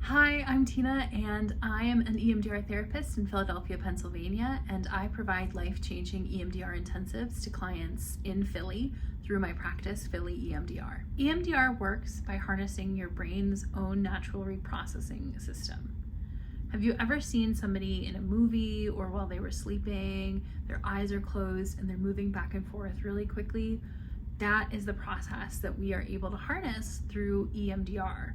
Hi, I'm Tina, and I am an EMDR therapist in Philadelphia, Pennsylvania, and I provide life-changing EMDR intensives to clients in Philly through my practice, Philly EMDR. EMDR works by harnessing your brain's own natural reprocessing system. Have you ever seen somebody in a movie or while they were sleeping, their eyes are closed and they're moving back and forth really quickly? That is the process that we are able to harness through EMDR.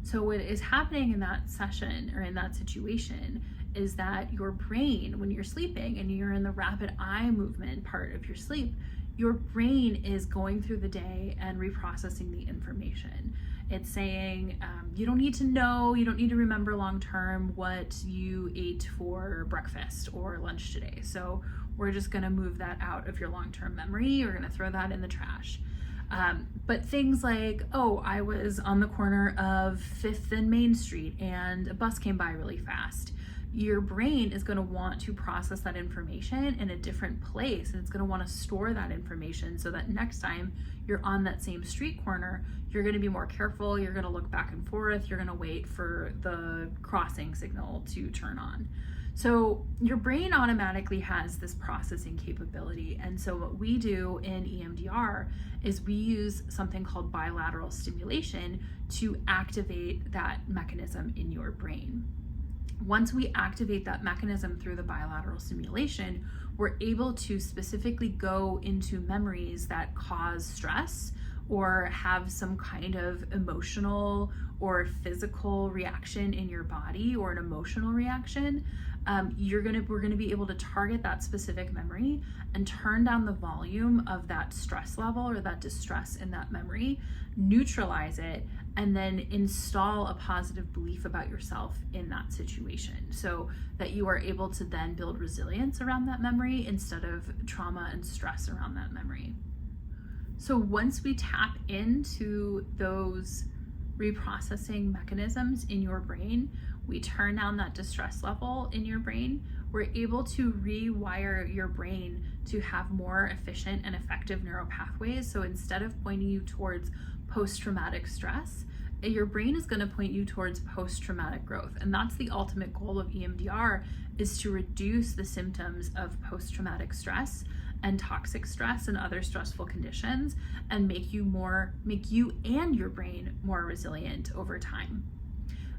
So what is happening in that session or in that situation is that your brain, when you're sleeping and you're in the rapid eye movement part of your sleep, your brain is going through the day and reprocessing the information. It's saying, you don't need to know, you don't need to remember long-term what you ate for breakfast or lunch today. So we're just gonna move that out of your long-term memory. We're gonna throw that in the trash. But things like, oh, I was on the corner of 5th and Main Street and a bus came by really fast. Your brain is going to want to process that information in a different place, and it's going to want to store that information so that next time you're on that same street corner, you're going to be more careful, you're going to look back and forth, you're going to wait for the crossing signal to turn on. So your brain automatically has this processing capability. And so what we do in EMDR is we use something called bilateral stimulation to activate that mechanism in your brain. Once we activate that mechanism through the bilateral stimulation, we're able to specifically go into memories that cause stress or have some kind of emotional or physical reaction in your body or an emotional reaction. We're gonna be able to target that specific memory and turn down the volume of that stress level or that distress in that memory, neutralize it, and then install a positive belief about yourself in that situation so that you are able to then build resilience around that memory instead of trauma and stress around that memory. So once we tap into those reprocessing mechanisms in your brain, we turn down that distress level in your brain, we're able to rewire your brain to have more efficient and effective neural pathways. So instead of pointing you towards post-traumatic stress, your brain is going to point you towards post-traumatic growth. And that's the ultimate goal of EMDR, is to reduce the symptoms of post-traumatic stress and toxic stress and other stressful conditions and make you and your brain more resilient over time.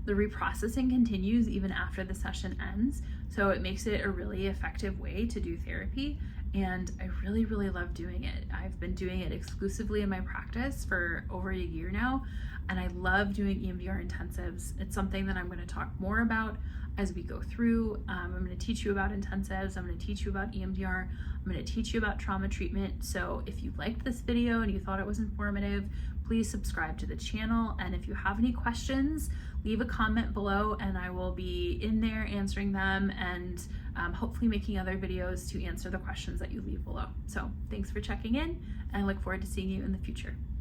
The reprocessing continues even after the session ends, so it makes it a really effective way to do therapy, and I really, really love doing it. I've been doing it exclusively in my practice for over a year now, and I love doing EMDR intensives. It's something that I'm going to talk more about as we go through. I'm going to teach you about intensives, I'm going to teach you about EMDR, I'm going to teach you about trauma treatment. So if you liked this video and you thought it was informative, please subscribe to the channel. And if you have any questions, leave a comment below and I will be in there answering them and hopefully making other videos to answer the questions that you leave below. So thanks for checking in, and I look forward to seeing you in the future.